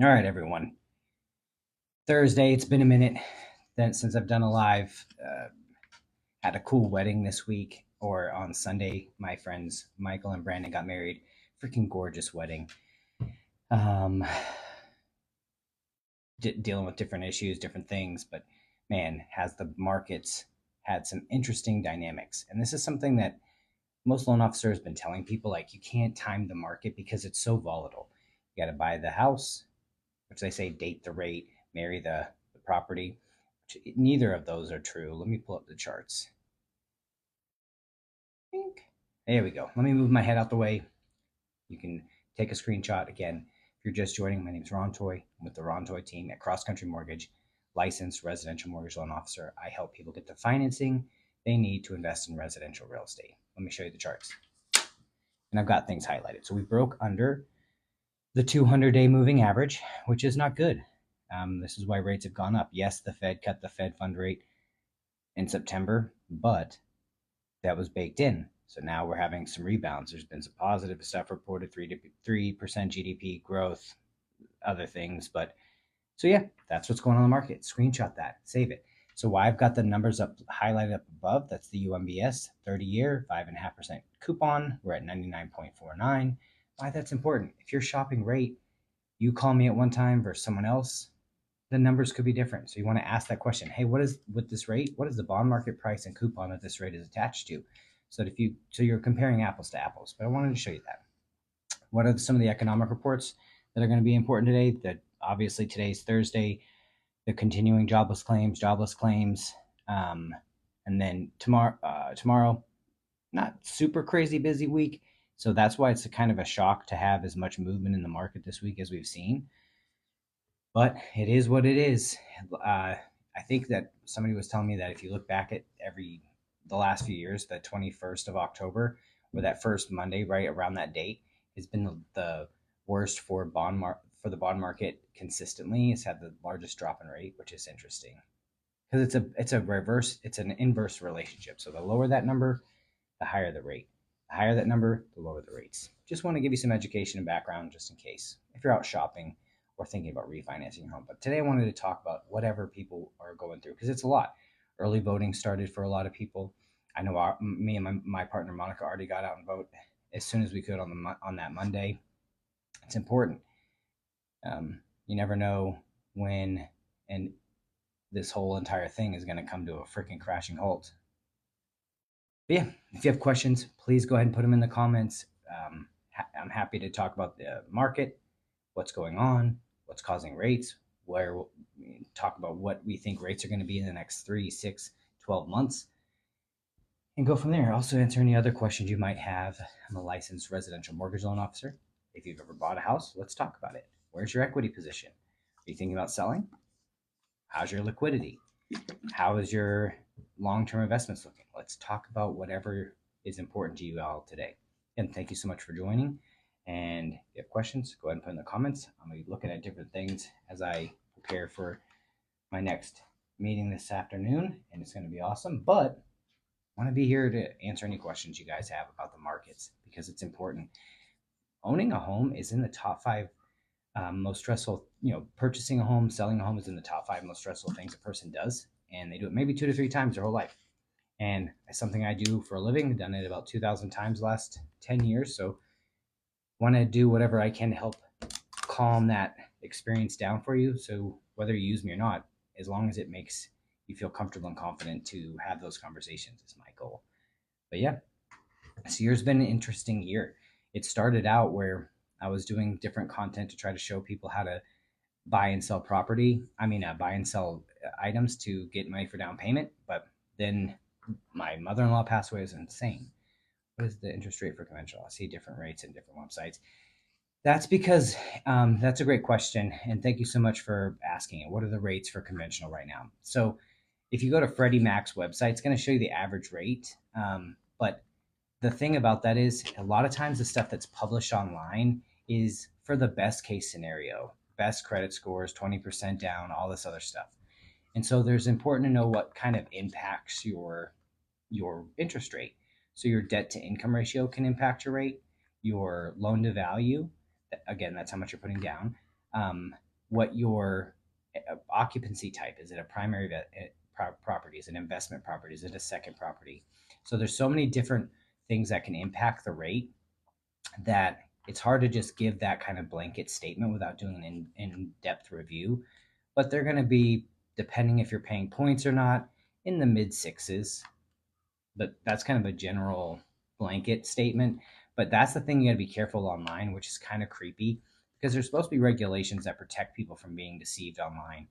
All right, everyone. Thursday. It's been a minute since I've done a live. Had a cool wedding this week, or on Sunday. My friends Michael and Brandon got married. Freaking gorgeous wedding. Um, Dealing with different issues, different things, but man, has the markets had some interesting dynamics. And this is something that most loan officers have been telling people, like, you can't time the market because it's so volatile. You got to buy the house, which they say date the rate, marry the property. Neither of those are true. Let me pull up the charts. There we go. Let me move my head out the way. You can take a screenshot again. If you're just joining, my name is Ron Toy. I'm with the Ron Toy team at Cross Country Mortgage, licensed residential mortgage loan officer. I help people get the financing they need to invest in residential real estate. Let me show you the charts. And I've got things highlighted. So we broke under the 200-day moving average, which is not good. This is why rates have gone up. Yes, the Fed cut the Fed fund rate in September, but that was baked in. So now we're having some rebounds. There's been some positive stuff reported, 3% GDP growth, other things. But so yeah, that's what's going on in the market. Screenshot that, save it. So why I've got the numbers up highlighted up above, that's the UMBS 30-year, 5.5% coupon. We're at 99.49. Why that's important. If you're shopping rate, you call me at one time versus someone else, the numbers could be different. So you want to ask that question. Hey, what is with this rate? What is the bond market price and coupon that this rate is attached to? So that if you so you're comparing apples to apples. But I wanted to show you that. What are some of the economic reports that are going to be important today? That obviously today's Thursday, the continuing jobless claims, um, and then tomorrow, not super crazy busy week. So that's why it's a kind of a shock to have as much movement in the market this week as we've seen. But it is what it is. I think that somebody was telling me that if you look back at the last few years, the 21st of October or that first Monday right around that date has been the worst for for the bond market consistently. It's had the largest drop in rate, which is interesting because it's an inverse relationship. So the lower that number, the higher the rate. The higher that number, the lower the rates. Just want to give you some education and background just in case if you're out shopping or thinking about refinancing your home. But today I wanted to talk about whatever people are going through because it's a lot. Early voting started for a lot of people. I know me and my partner Monica already got out and vote as soon as we could on that Monday. It's important. You never know when and this whole entire thing is going to come to a freaking crashing halt. But yeah, if you have questions, please go ahead and put them in the comments. I'm happy to talk about the market, what's going on, what's causing rates, where we talk about what we think rates are going to be in the next 3, 6, 12 months, and go from there. Also, answer any other questions you might have. I'm a licensed residential mortgage loan officer. If you've ever bought a house, let's talk about it. Where's your equity position? Are you thinking about selling? How's your liquidity? How is your long-term investments looking? Let's talk about whatever is important to you all today. And thank you so much for joining. And if you have questions, go ahead and put in the comments. I'm going to be looking at different things as I prepare for my next meeting this afternoon, and it's going to be awesome. But I want to be here to answer any questions you guys have about the markets because it's important. Owning a home is in the top five most stressful, purchasing a home, selling a home is in the top five most stressful things a person does. And they do it maybe 2 to 3 times their whole life. And it's something I do for a living. I've done it about 2,000 times the last 10 years. So want to do whatever I can to help calm that experience down for you. So whether you use me or not, as long as it makes you feel comfortable and confident to have those conversations is my goal. But yeah, this year's been an interesting year. It started out where I was doing different content to try to show people how to buy and sell buy and sell items to get money for down payment. But then my mother-in-law passed away. It was insane. What is the interest rate for conventional? I see different rates in different websites. That's because that's a great question. And thank you so much for asking it. What are the rates for conventional right now? So if you go to Freddie Mac's website, it's going to show you the average rate. But the thing about that is a lot of times the stuff that's published online is for the best case scenario, best credit scores, 20% down, all this other stuff. And so there's important to know what kind of impacts your interest rate. So your debt to income ratio can impact your rate, your loan to value, again, that's how much you're putting down. what your occupancy type is. It a primary property? Is it an investment property? Is it a second property? So there's so many different things that can impact the rate that it's hard to just give that kind of blanket statement without doing an in-depth review. But they're going to be, depending if you're paying points or not, in the mid sixes. But that's kind of a general blanket statement. But that's the thing you got to be careful online, which is kind of creepy because there's supposed to be regulations that protect people from being deceived online.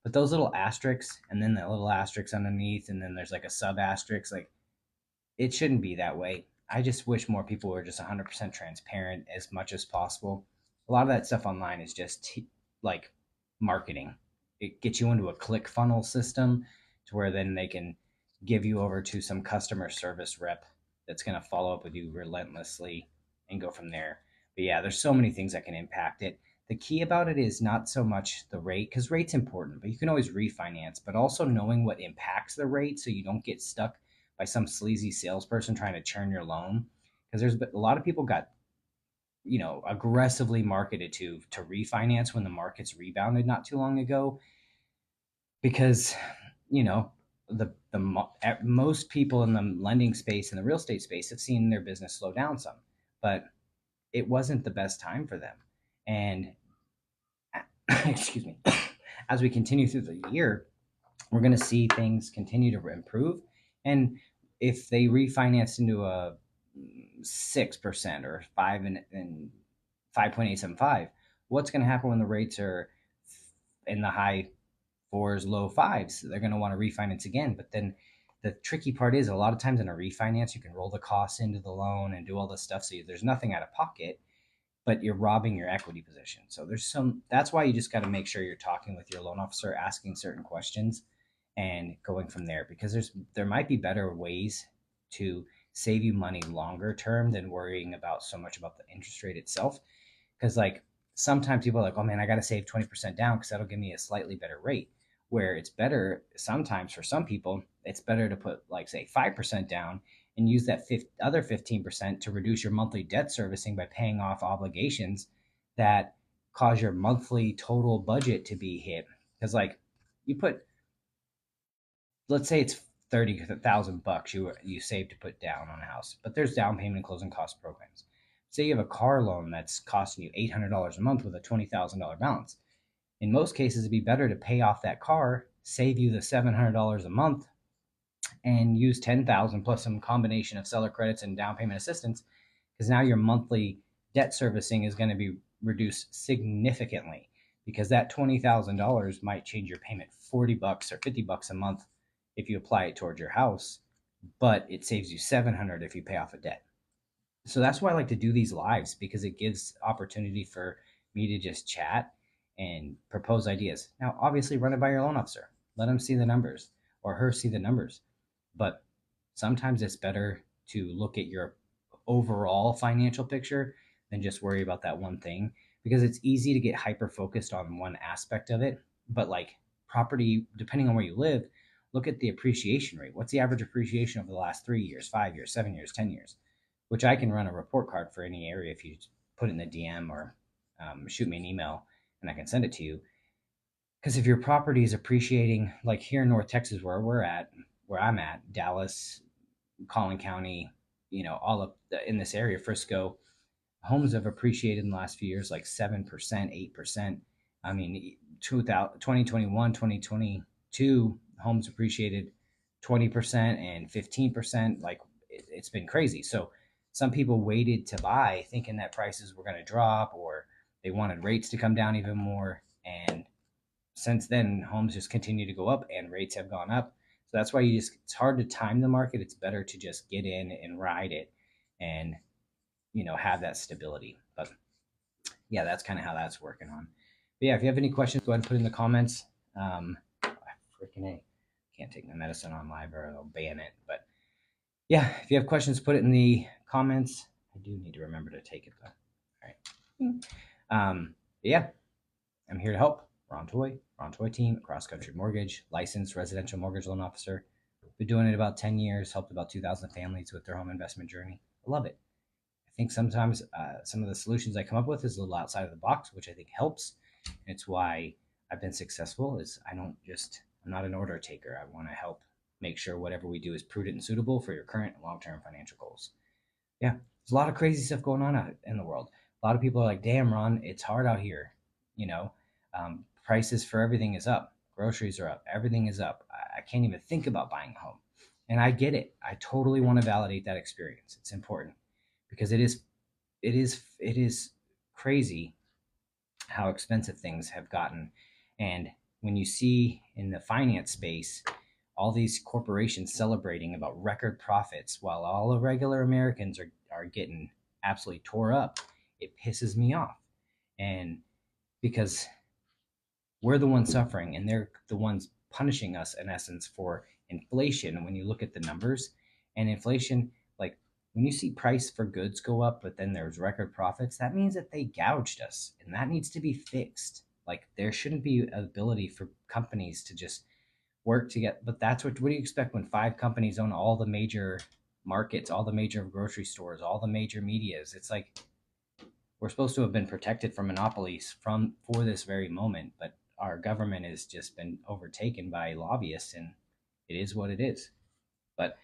But those little asterisks and then that little asterisk underneath, and then there's like a sub asterisk, like it shouldn't be that way. I just wish more people were just 100% transparent as much as possible. A lot of that stuff online is just like marketing. It gets you into a click funnel system to where then they can give you over to some customer service rep that's going to follow up with you relentlessly and go from there. But yeah, there's so many things that can impact it. The key about it is not so much the rate, because rate's important, but you can always refinance, but also knowing what impacts the rate so you don't get stuck by some sleazy salesperson trying to churn your loan. Because there's a lot of people got, aggressively marketed to refinance when the market's rebounded not too long ago, because you know most people in the lending space and the real estate space have seen their business slow down some, but it wasn't the best time for them. And excuse me, as we continue through the year, we're going to see things continue to improve. And if they refinance into a 6% or 5.875, what's going to happen when the rates are in the high fours, low fives? They're going to want to refinance again. But then the tricky part is a lot of times in a refinance, you can roll the costs into the loan and do all this stuff. So there's nothing out of pocket, but you're robbing your equity position. So that's why you just got to make sure you're talking with your loan officer, asking certain questions and going from there, because there might be better ways to save you money longer term than worrying about so much about the interest rate itself. Because like sometimes people are like, oh man, I got to save 20% down because that'll give me a slightly better rate. Where it's better sometimes for some people, it's better to put like say 5% down and use that other 15% to reduce your monthly debt servicing by paying off obligations that cause your monthly total budget to be hit. Because like you put, let's say it's $30,000 you save to put down on a house, but there's down payment and closing cost programs. Say you have a car loan that's costing you $800 a month with a $20,000 balance. In most cases, it'd be better to pay off that car, save you the $700 a month, and use 10,000 plus some combination of seller credits and down payment assistance, because now your monthly debt servicing is going to be reduced significantly, because that $20,000 might change your payment $40 or $50 a month if you apply it towards your house, but it saves you $700 if you pay off a debt. So that's why I like to do these lives, because it gives opportunity for me to just chat and propose ideas. Now, obviously, run it by your loan officer. Let him see the numbers or her see the numbers. But sometimes it's better to look at your overall financial picture than just worry about that one thing, because it's easy to get hyper focused on one aspect of it. But like property, depending on where you live, look at the appreciation rate. What's the average appreciation over the last 3 years, 5 years, 7 years, 10 years? Which I can run a report card for any area if you put it in the DM or shoot me an email and I can send it to you. Because if your property is appreciating, like here in North Texas, where I'm at, Dallas, Collin County, all up in this area, Frisco, homes have appreciated in the last few years like 7%, 8%. I mean, 2021, 2022, homes appreciated 20% and 15%. Like it's been crazy. So some people waited to buy thinking that prices were going to drop, or they wanted rates to come down even more. And since then, homes just continue to go up and rates have gone up. So that's why it's hard to time the market. It's better to just get in and ride it and, have that stability. But yeah, that's kind of how that's working on. But yeah, if you have any questions, go ahead and put in the comments. Freaking A. Can't take my medicine on live or they'll ban it. But yeah, if you have questions, put it in the comments. I do need to remember to take it though. All right. Yeah, I'm here to help. Ron Toy team, Cross Country Mortgage, licensed residential mortgage loan officer. Been doing it about 10 years, helped about 2,000 families with their home investment journey. I love it. I think sometimes some of the solutions I come up with is a little outside of the box, which I think helps. It's why I've been successful is I'm not an order taker. I want to help make sure whatever we do is prudent and suitable for your current and long-term financial goals. Yeah, there's a lot of crazy stuff going on out in the world. A lot of people are like, "Damn, Ron, it's hard out here." You know, prices for everything is up. Groceries are up. Everything is up. I can't even think about buying a home, and I get it. I totally want to validate that experience. It's important because it is crazy how expensive things have gotten. And when you see in the finance space all these corporations celebrating about record profits while all the regular Americans are getting absolutely tore up, it pisses me off. And because we're the ones suffering and they're the ones punishing us in essence for inflation. When you look at the numbers and inflation, like when you see price for goods go up but then there's record profits, that means that they gouged us and that needs to be fixed. Like there shouldn't be an ability for companies to just work to get, but that's what do you expect when five companies own all the major markets, all the major grocery stores, all the major medias? It's like we're supposed to have been protected from monopolies from for this very moment, but our government has just been overtaken by lobbyists, and it is what it is. But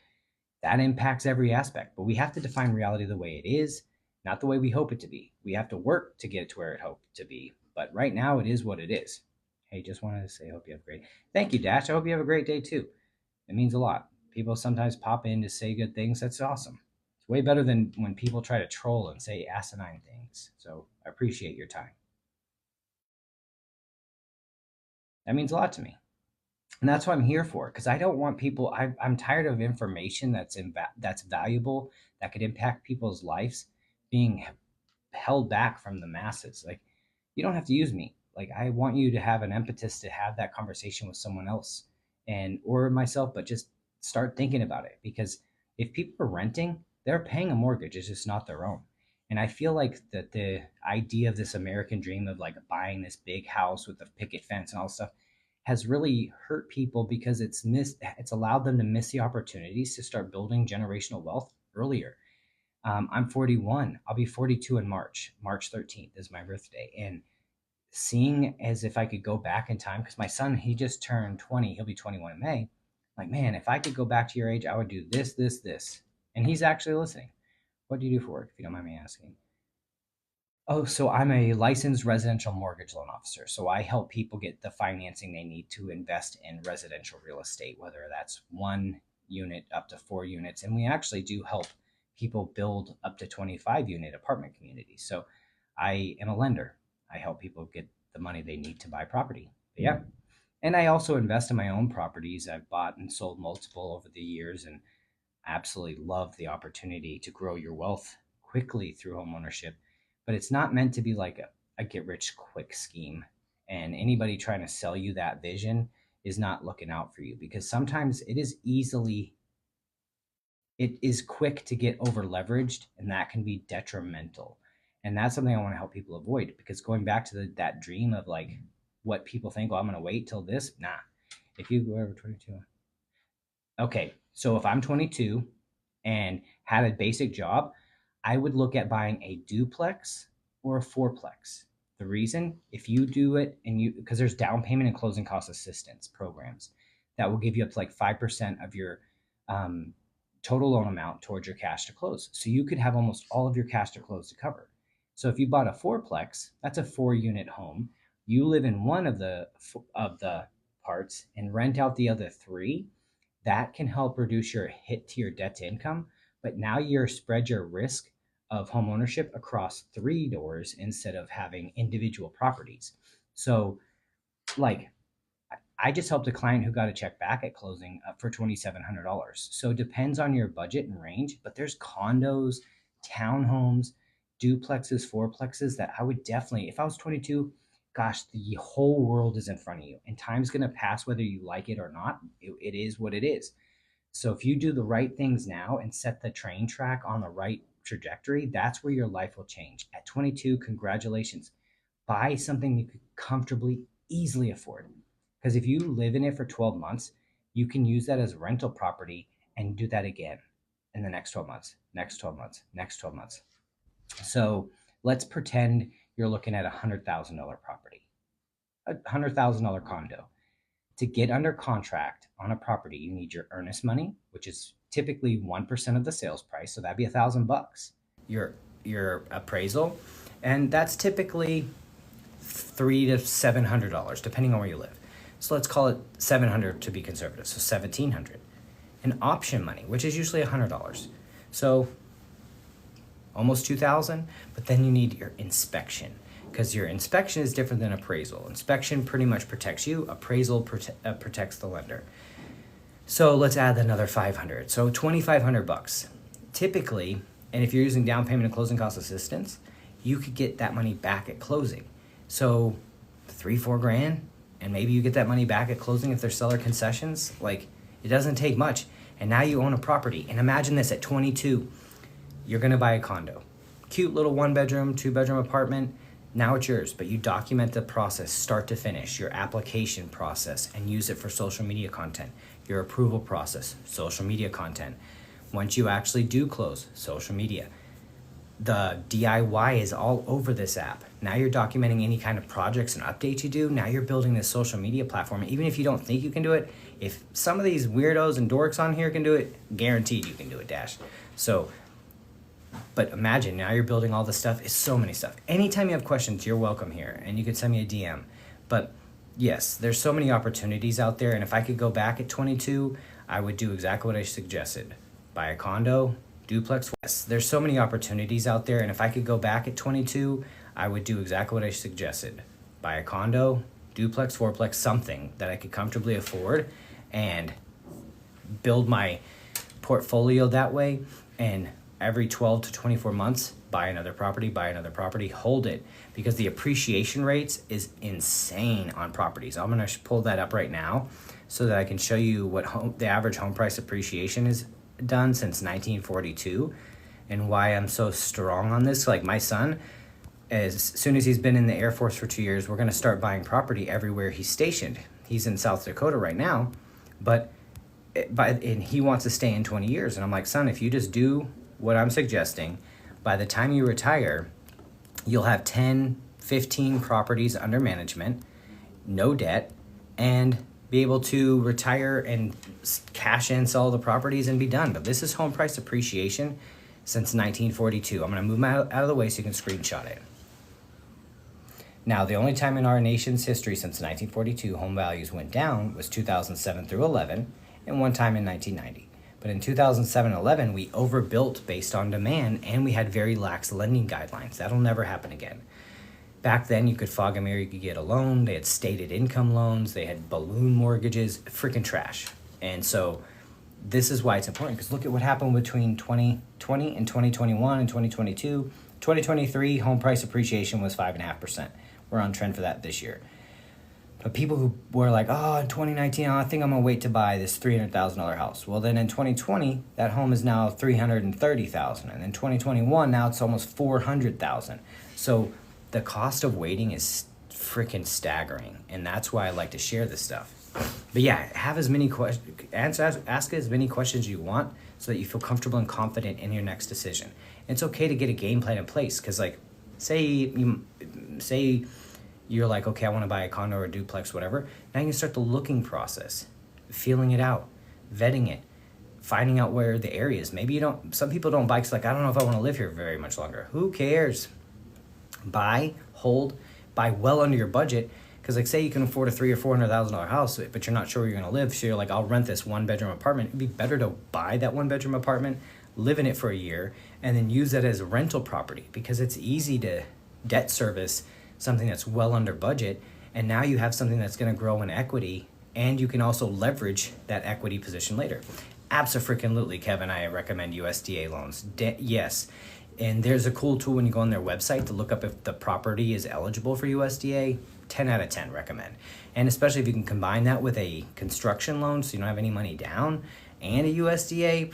that impacts every aspect. But we have to define reality the way it is, not the way we hope it to be. We have to work to get it to where it hoped to be. But right now, it is what it is. Hey, just wanted to say, hope you have a great. Thank you, Dash. I hope you have a great day too. It means a lot. People sometimes pop in to say good things. That's awesome. It's way better than when people try to troll and say asinine things. So I appreciate your time. That means a lot to me. And that's what I'm here for because I don't want people. I'm tired of information that's valuable that could impact people's lives being held back from the masses. Like you don't have to use me. Like I want you to have an impetus to have that conversation with someone else and or myself, but just start thinking about it because if people are renting, they're paying a mortgage. It's just not their own. And I feel like that the idea of this American dream of like buying this big house with a picket fence and all this stuff has really hurt people because it's allowed them to miss the opportunities to start building generational wealth earlier. I'm 41. I'll be 42 in March. March 13th is my birthday. And seeing as if I could go back in time, because my son, he just turned 20. He'll be 21 in May. Like, man, if I could go back to your age, I would do this, this, this. And he's actually listening. What do you do for work, if you don't mind me asking? Oh, so I'm a licensed residential mortgage loan officer. So I help people get the financing they need to invest in residential real estate, whether that's one unit up to four units. And we actually do help people build up to 25 unit apartment communities. So I am a lender. I help people get the money they need to buy property. But yeah. And I also invest in my own properties. I've bought and sold multiple over the years and absolutely love the opportunity to grow your wealth quickly through homeownership, but it's not meant to be like a get rich quick scheme. And anybody trying to sell you that vision is not looking out for you because sometimes it is quick to get over leveraged and that can be detrimental. And that's something I want to help people avoid because going back to that dream of like what people think, oh, I'm going to wait till this. Nah, if you go over 22, okay, so if I'm 22 and had a basic job, I would look at buying a duplex or a fourplex. The reason, if you do it and because there's down payment and closing cost assistance programs that will give you up to like 5% of your um, total loan amount towards your cash to close. So you could have almost all of your cash to close to cover. So if you bought a fourplex, that's a 4 unit home. You live in one of the parts and rent out the other three. That can help reduce your hit to your debt to income, but now you're spread your risk of home ownership across three doors instead of having individual properties. So, like, I just helped a client who got a check back at closing for $2,700. So it depends on your budget and range, but there's condos, townhomes, duplexes, fourplexes that I would definitely, if I was 22, gosh, the whole world is in front of you and time's going to pass whether you like it or not. It is what it is. So if you do the right things now and set the train track on the right trajectory, that's where your life will change. At 22, congratulations. Buy something you could comfortably, easily afford. Because if you live in it for 12 months, you can use that as rental property and do that again in the next 12 months, next 12 months, next 12 months. So let's pretend you're looking at $100,000 property. a $100,000 condo. To get under contract on a property, you need your earnest money, which is typically 1% of the sales price. So that'd be $1,000. Your appraisal, and that's typically $300 to $700, depending on where you live. So let's call it $700 to be conservative. So $1,700. And option money, which is usually $100. So almost $2,000. But then you need your inspection, because your inspection is different than appraisal. Inspection pretty much protects you. Appraisal protects the lender. So let's add another $500. So $2,500 typically. And if you're using down payment and closing cost assistance, you could get that money back at closing. So $3-4 grand, and maybe you get that money back at closing if there's seller concessions. Like, it doesn't take much. And now you own a property. And imagine this, at 22, you're gonna buy a condo. Cute little 1-bedroom, 2-bedroom apartment. Now it's yours, but you document the process start to finish, your application process, and use it for social media content, your approval process, social media content. Once you actually do close, social media. The DIY is all over this app. Now you're documenting any kind of projects and updates you do. Now you're building this social media platform. Even if you don't think you can do it, if some of these weirdos and dorks on here can do it, guaranteed you can do it, Dash. So, but imagine now you're building all this stuff. It's so many stuff. Anytime you have questions, you're welcome here, and you can send me a DM. But yes, there's so many opportunities out there. And if I could go back at 22, I would do exactly what I suggested. Buy a condo, duplex. Yes, there's so many opportunities out there. And if I could go back at 22, I would do exactly what I suggested. Buy a condo, duplex, fourplex, something that I could comfortably afford, and build my portfolio that way. And every 12 to 24 months, buy another property, hold it, because the appreciation rates is insane on properties. I'm gonna pull that up right now so that I can show you what the average home price appreciation is done since 1942, and why I'm so strong on this. Like, my son, as soon as he's been in the Air Force for 2 years, we're gonna start buying property everywhere he's stationed. He's in South Dakota right now, and he wants to stay in 20 years. And I'm like, son, if you just do what I'm suggesting, by the time you retire, you'll have 10, 15 properties under management, no debt, and be able to retire and cash in, sell the properties, and be done. But this is home price appreciation since 1942. I'm going to move my out of the way so you can screenshot it. Now, the only time in our nation's history since 1942 home values went down was 2007 through 11, and one time in 1990. But in 2007-11, we overbuilt based on demand, and we had very lax lending guidelines. That'll never happen again. Back then, you could fog a mirror, you could get a loan. They had stated income loans. They had balloon mortgages, freaking trash. And so this is why it's important, because look at what happened between 2020 and 2021 and 2022. 2023, home price appreciation was 5.5%. We're on trend for that this year. But people who were like, oh, in 2019, I think I'm going to wait to buy this $300,000 house. Well, then in 2020, that home is now $330,000. And in 2021, now it's almost $400,000. So the cost of waiting is freaking staggering. And that's why I like to share this stuff. But yeah, have as many questions, ask as many questions you want so that you feel comfortable and confident in your next decision. And it's okay to get a game plan in place, because like, say you're like, okay, I want to buy a condo or a duplex, whatever. Now you can start the looking process, feeling it out, vetting it, finding out where the area is. Maybe you don't, some people don't buy because like, I don't know if I want to live here very much longer. Who cares? Buy, hold, buy well under your budget. Because like, say you can afford a $300,000 or $400,000 house, but you're not sure where you're going to live. So you're like, I'll rent this 1-bedroom apartment. It'd be better to buy that 1-bedroom apartment, live in it for a year, and then use that as a rental property, because it's easy to debt service something that's well under budget. And now you have something that's going to grow in equity, and you can also leverage that equity position later. Abso-freaking-lutely, Kevin, I recommend USDA loans. Yes. And there's a cool tool when you go on their website to look up if the property is eligible for USDA. 10 out of 10 recommend. And especially if you can combine that with a construction loan so you don't have any money down, and a USDA,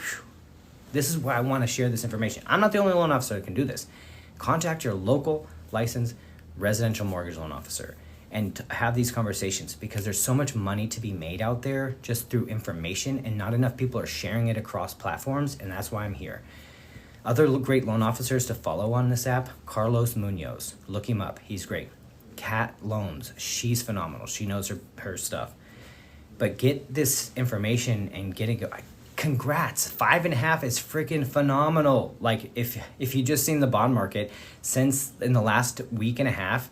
this is why I want to share this information. I'm not the only loan officer that can do this. Contact your local licensed residential mortgage loan officer and have these conversations, because there's so much money to be made out there just through information, and not enough people are sharing it across platforms, and that's why I'm here. Other great loan officers to follow on this app, Carlos Munoz. Look him up. He's great. Cat Loans. She's phenomenal. She knows her stuff. But get this information and get it. Congrats, 5.5 is freaking phenomenal. Like if you just seen the bond market since in the last week and a half,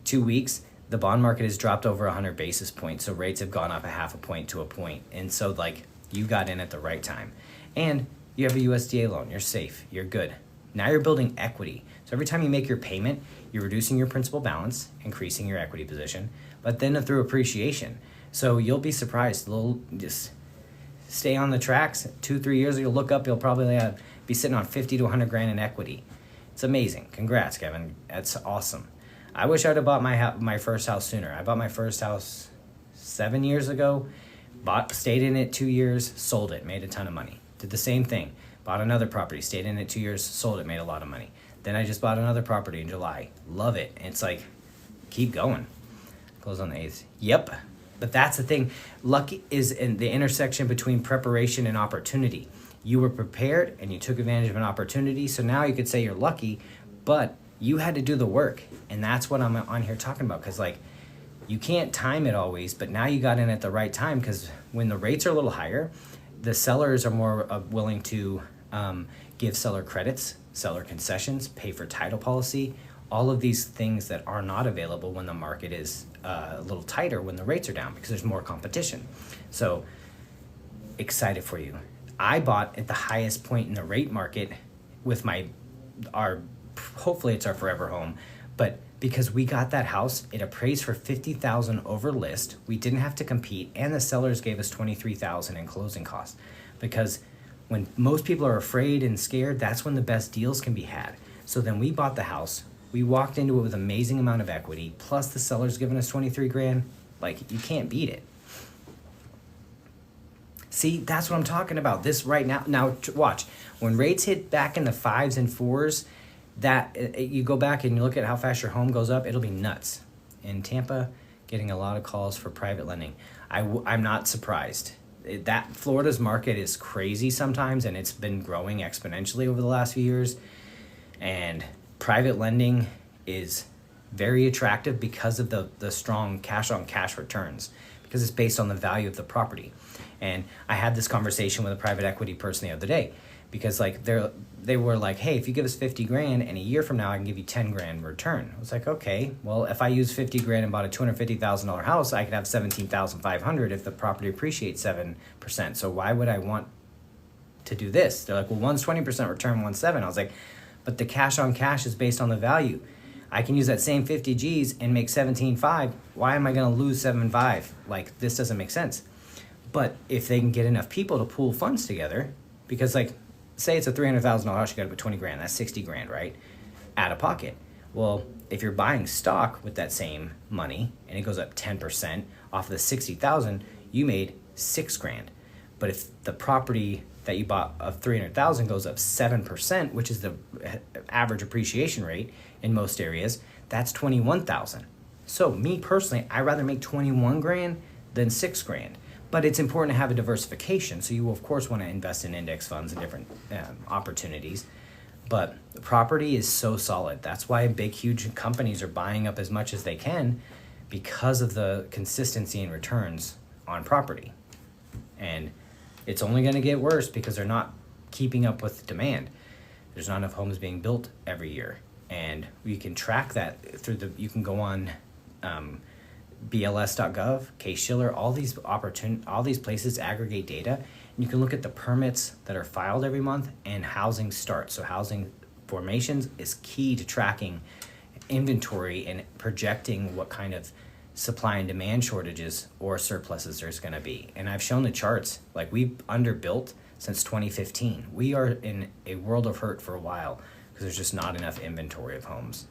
2 weeks, the bond market has dropped over 100 basis points. So rates have gone up 0.5 point to a point. And so like you got in at the right time. And you have a USDA loan, you're safe, you're good. Now you're building equity. So every time you make your payment, you're reducing your principal balance, increasing your equity position, but then through appreciation. So you'll be surprised. Just stay on the tracks. 2-3 years, you'll look up, you'll probably be sitting on 50 to 100 grand in equity. It's amazing. Congrats, Kevin. That's awesome. I wish I'd have bought my first house sooner. I bought my first house 7 years ago, stayed in it 2 years, sold it, made a ton of money. Did the same thing. Bought another property, stayed in it 2 years, sold it, made a lot of money. Then I just bought another property in July. Love it. And it's like, keep going. Close on the 8th. Yep. But that's the thing. Luck is in the intersection between preparation and opportunity. You were prepared and you took advantage of an opportunity. So now you could say you're lucky, but you had to do the work. And that's what I'm on here talking about. Because like, you can't time it always, but now you got in at the right time, because when the rates are a little higher, the sellers are more willing to give seller credits, seller concessions, pay for title policy, all of these things that are not available when the market is a little tighter, when the rates are down, because there's more competition. So excited for you. I bought at the highest point in the rate market with hopefully it's our forever home, but because we got that house, it appraised for $50,000 over list. We didn't have to compete, and the sellers gave us $23,000 in closing costs. Because when most people are afraid and scared, that's when the best deals can be had. So then we bought the house. We walked into it with an amazing amount of equity, plus the seller's giving us 23 grand. Like, you can't beat it. See, that's what I'm talking about. This right now. Now, watch. When rates hit back in the 5s and 4s, that you go back and you look at how fast your home goes up, it'll be nuts. In Tampa, getting a lot of calls for private lending. I'm not surprised. That Florida's market is crazy sometimes, and it's been growing exponentially over the last few years. And private lending is very attractive because of the strong cash-on-cash returns, because it's based on the value of the property. And I had this conversation with a private equity person the other day, because like they were like, hey, if you give us 50 grand and a year from now I can give you 10 grand return. I was like, okay, well, if I use 50 grand and bought a $250,000 house, I could have 17,500 if the property appreciates 7%. So why would I want to do this? They're like, well, one's 20% return, one's 7. I was like, but the cash on cash is based on the value. I can use that same 50 G's and make 17.5. Why am I going to lose 7.5? Like, this doesn't make sense. But if they can get enough people to pool funds together, because like, say it's a $300,000 house, you got to put 20 grand. That's 60 grand, right? Out of pocket. Well, if you're buying stock with that same money and it goes up 10% off of the 60,000, you made 6 grand. But if the property that you bought of 300,000 goes up 7%, which is the average appreciation rate in most areas, that's 21,000. So me personally, I'd rather make 21 grand than 6 grand. But it's important to have a diversification. So you will, of course, want to invest in index funds and different opportunities. But property is so solid. That's why big, huge companies are buying up as much as they can, because of the consistency in returns on property. And it's only going to get worse because they're not keeping up with demand. There's not enough homes being built every year. And you can track that you can go on BLS.gov, Case-Shiller, all these places aggregate data, and you can look at the permits that are filed every month and housing starts. So housing formations is key to tracking inventory and projecting what kind of supply and demand shortages or surpluses there's going to be. And I've shown the charts. Like, we've underbuilt since 2015. We are in a world of hurt for a while because there's just not enough inventory of homes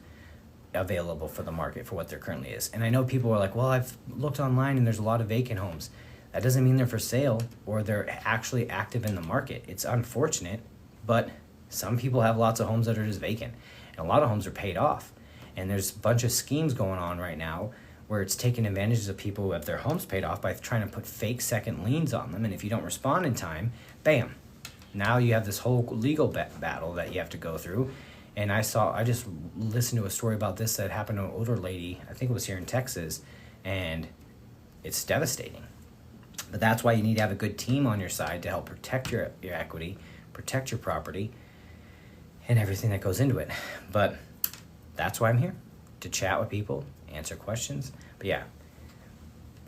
available for the market for what there currently is. And I know people are like, well, I've looked online and there's a lot of vacant homes. That doesn't mean they're for sale or they're actually active in the market. It's unfortunate, but some people have lots of homes that are just vacant, and a lot of homes are paid off. And there's a bunch of schemes going on right now where it's taking advantage of people who have their homes paid off by trying to put fake second liens on them. And if you don't respond in time, bam, now you have this whole legal battle that you have to go through. And I just listened to a story about this that happened to an older lady, I think it was here in Texas, and it's devastating. But that's why you need to have a good team on your side to help protect your equity, protect your property, and everything that goes into it. But that's why I'm here, to chat with people, answer questions. But yeah,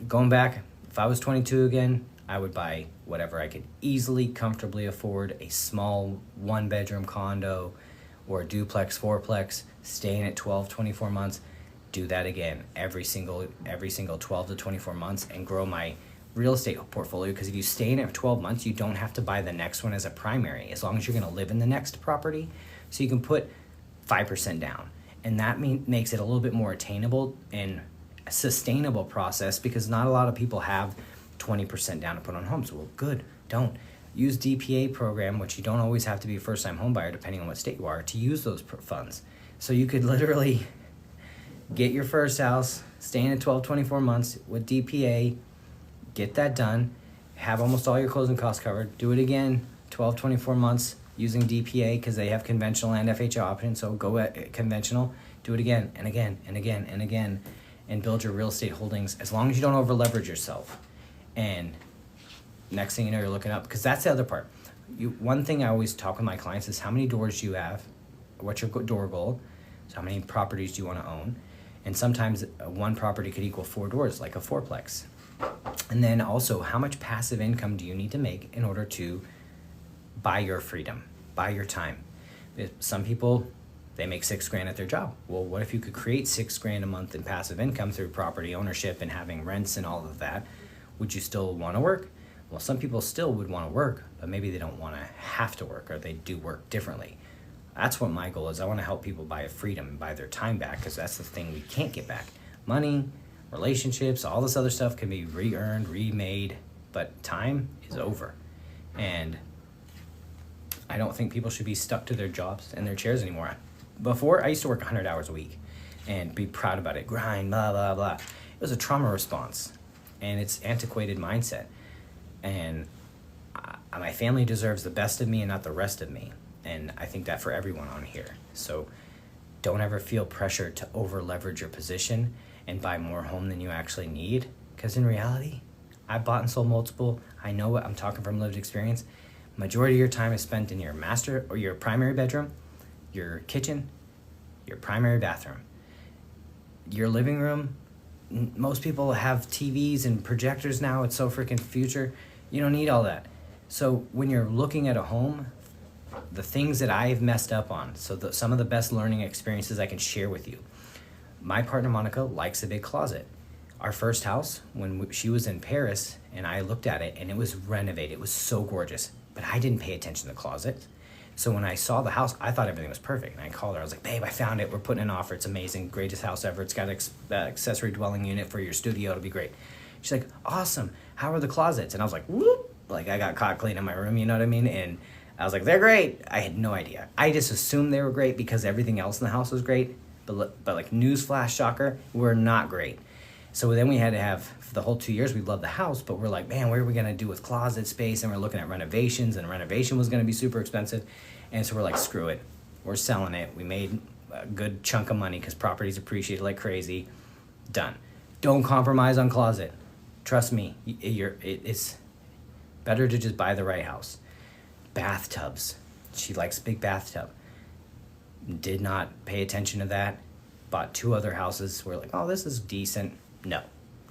going back, if I was 22 again, I would buy whatever I could easily, comfortably afford, a small 1-bedroom condo or a duplex, fourplex, staying at 12, 24 months. Do that again every single 12 to 24 months and grow my real estate portfolio, because if you stay in it for 12 months, you don't have to buy the next one as a primary, as long as you're going to live in the next property. So you can put 5% down, and that makes it a little bit more attainable and a sustainable process, because not a lot of people have 20% down to put on homes. Well, good, don't. Use DPA program, which you don't always have to be a first-time home buyer, depending on what state you are, to use those funds. So you could literally get your first house, stay in it 12, 24 months with DPA, get that done, have almost all your closing costs covered, do it again 12, 24 months using DPA, because they have conventional and FHA options, so go at conventional, do it again and again and again and again, and build your real estate holdings, as long as you don't over leverage yourself. And next thing you know, you're looking up, because that's the other part. One thing I always talk with my clients is, how many doors do you have? What's your door goal? So how many properties do you want to own? And sometimes one property could equal 4 doors, like a fourplex. And then also, how much passive income do you need to make in order to buy your freedom, buy your time? Some people, they make $6,000 at their job. Well, what if you could create $6,000 a month in passive income through property ownership and having rents and all of that? Would you still want to work? Well, some people still would want to work, but maybe they don't want to have to work, or they do work differently. That's what my goal is. I want to help people buy freedom and buy their time back, because that's the thing we can't get back. Money, relationships, all this other stuff can be re-earned, remade, but time is over. And I don't think people should be stuck to their jobs and their chairs anymore. Before, I used to work 100 hours a week and be proud about it, grind, blah, blah, blah. It was a trauma response, and it's antiquated mindset. And my family deserves the best of me and not the rest of me. And I think that for everyone on here. So don't ever feel pressure to over leverage your position and buy more home than you actually need. Because in reality, I bought and sold multiple. I know what I'm talking from lived experience. Majority of your time is spent in your master or your primary bedroom, your kitchen, your primary bathroom. Your living room, most people have TVs and projectors now. It's so freaking future. You don't need all that. So when you're looking at a home, the things that I've messed up on, so some of the best learning experiences I can share with you. My partner Monica likes a big closet. Our first house, when she was in Paris, and I looked at it, and it was renovated. It was so gorgeous, but I didn't pay attention to the closet. So when I saw the house, I thought everything was perfect. And I called her. I was like, babe, I found it. We're putting an offer. It's amazing. Greatest house ever. It's got an accessory dwelling unit for your studio. It'll be great. She's like, awesome. How are the closets? And I was like, whoop. Like, I got caught cleaning my room, you know what I mean? And I was like, they're great. I had no idea. I just assumed they were great because everything else in the house was great. But like, newsflash, shocker, we're not great. So then we had to have, for the whole 2 years, we loved the house, but we're like, man, what are we going to do with closet space? And we're looking at renovations, and renovation was going to be super expensive. And so we're like, screw it. We're selling it. We made a good chunk of money because properties appreciated like crazy. Done. Don't compromise on closet. Trust me, it's better to just buy the right house. Bathtubs. She likes big bathtub. Did not pay attention to that. Bought 2 other houses. We're like, oh, this is decent. No.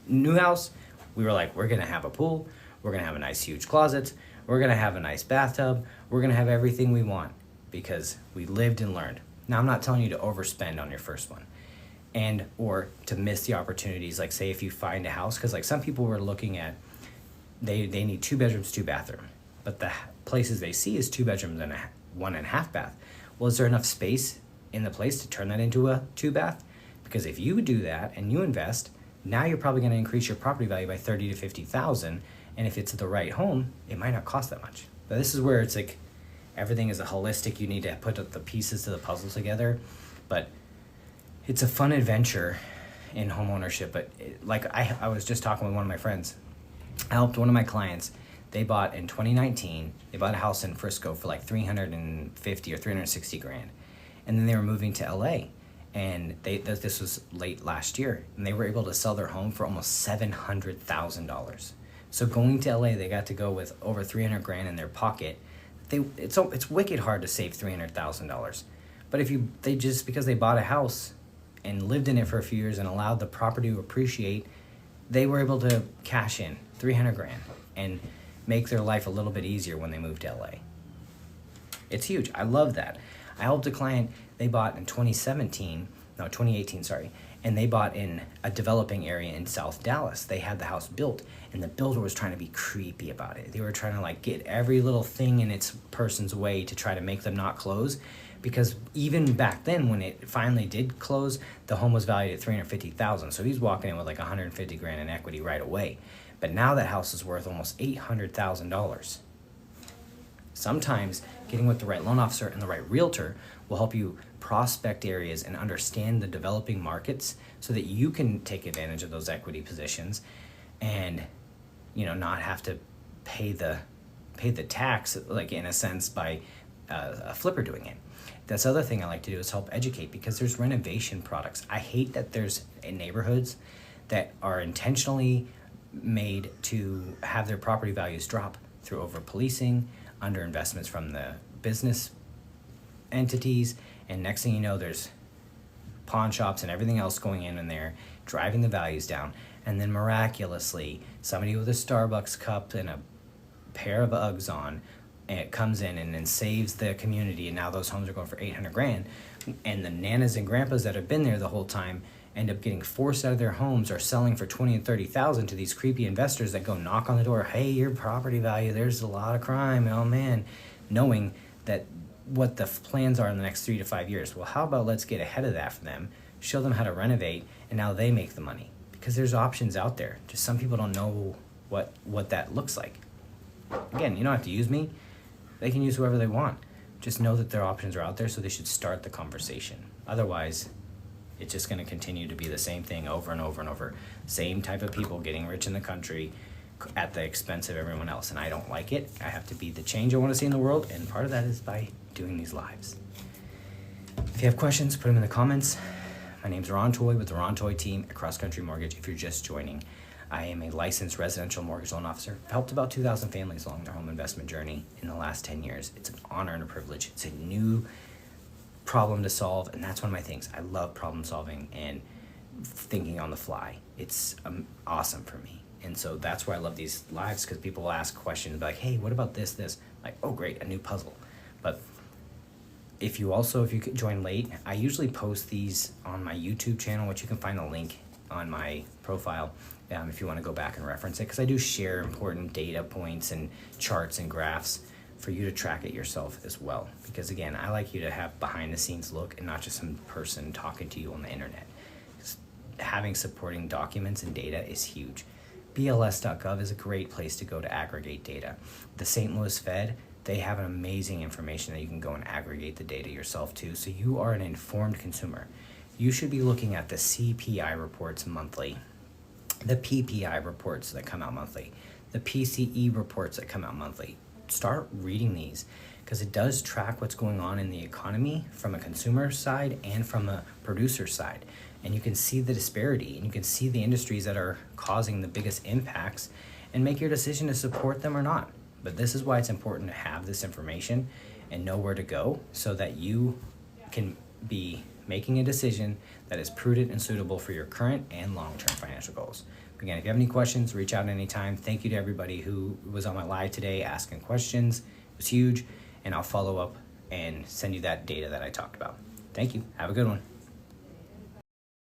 New house, we were like, we're going to have a pool. We're going to have a nice huge closet. We're going to have a nice bathtub. We're going to have everything we want because we lived and learned. Now, I'm not telling you to overspend on your first one and or to miss the opportunities. Like, say if you find a house, because like some people were looking at, they need 2 bedrooms, 2 bathrooms, but the places they see is 2 bedrooms and 1.5 bath. Well, is there enough space in the place to turn that into a 2 bath? Because if you do that and you invest, now you're probably going to increase your property value by 30 to 50,000. And if it's the right home, it might not cost that much. But this is where it's like everything is a holistic. You need to put the pieces to the puzzle together. But it's a fun adventure in home ownership. But I was just talking with one of my friends. I helped one of my clients. They bought in 2019. They bought a house in Frisco for like $350 or $360 grand. and then they were moving to LA, and this was late last year, and they were able to sell their home for almost $700,000. So going to LA, they got to go with over 300 grand in their pocket. It's wicked hard to save $300,000, but because they bought a house and lived in it for a few years and allowed the property to appreciate, they were able to cash in 300 grand and make their life a little bit easier when they moved to LA. It's huge. I love that. I helped a client, they bought in 2018, sorry, and they bought in a developing area in South Dallas. They had the house built, and the builder was trying to be creepy about it. They were trying to like get every little thing in its person's way to try to make them not close, because even back then when it finally did close, the home was valued at $350,000. So he's walking in with like 150 grand in equity right away. But now that house is worth almost $800,000. Sometimes getting with the right loan officer and the right realtor will help you prospect areas and understand the developing markets so that you can take advantage of those equity positions and, not have to pay the tax, like in a sense, by a flipper doing it. This other thing I like to do is help educate, because there's renovation products. I hate that there's neighborhoods that are intentionally made to have their property values drop through over policing, under investments from the business entities, and next thing you know, there's pawn shops and everything else going in there, driving the values down, and then miraculously, somebody with a Starbucks cup and a pair of Uggs on, and it comes in and then saves the community, and now those homes are going for 800 grand, and the nanas and grandpas that have been there the whole time end up getting forced out of their homes or selling for 20 and 30,000 to these creepy investors that go knock on the door. Hey, your property value, there's a lot of crime. Oh man, knowing that what the plans are in the next 3 to 5 years. Well, how about let's get ahead of that for them, show them how to renovate, and now they make the money, because there's options out there. Just some people don't know what that looks like. Again, you don't have to use me. They can use whoever they want. Just know that their options are out there, so they should start the conversation. Otherwise, it's just going to continue to be the same thing over and over and over. Same type of people getting rich in the country at the expense of everyone else. And I don't like it. I have to be the change I want to see in the world. And part of that is by doing these lives. If you have questions, put them in the comments. My name's Ron Toy with the Ron Toy team at Cross Country Mortgage. If you're just joining, I am a licensed residential mortgage loan officer. I've helped about 2,000 families along their home investment journey in the last 10 years. It's an honor and a privilege. It's a new problem to solve, and that's one of my things. I love problem solving and thinking on the fly. It's awesome for me, and so that's why I love these lives, because people will ask questions like, hey, what about this like, oh great, a new puzzle. But if you could join late, I usually post these on my YouTube channel, which you can find the link on my profile if you want to go back and reference it, because I do share important data points and charts and graphs for you to track it yourself as well. Because again, I like you to have behind the scenes look and not just some person talking to you on the internet. Having supporting documents and data is huge. BLS.gov is a great place to go to aggregate data. The St. Louis Fed, they have an amazing information that you can go and aggregate the data yourself too, so you are an informed consumer. You should be looking at the CPI reports monthly, the PPI reports that come out monthly, the PCE reports that come out monthly. Start reading these, because it does track what's going on in the economy from a consumer side and from a producer side. And you can see the disparity, and you can see the industries that are causing the biggest impacts and make your decision to support them or not. But this is why it's important to have this information and know where to go, so that you can be making a decision that is prudent and suitable for your current and long-term financial goals. Again, if you have any questions, reach out anytime. Thank you to everybody who was on my live today asking questions. It was huge, and I'll follow up and send you that data that I talked about. Thank you. Have a good one.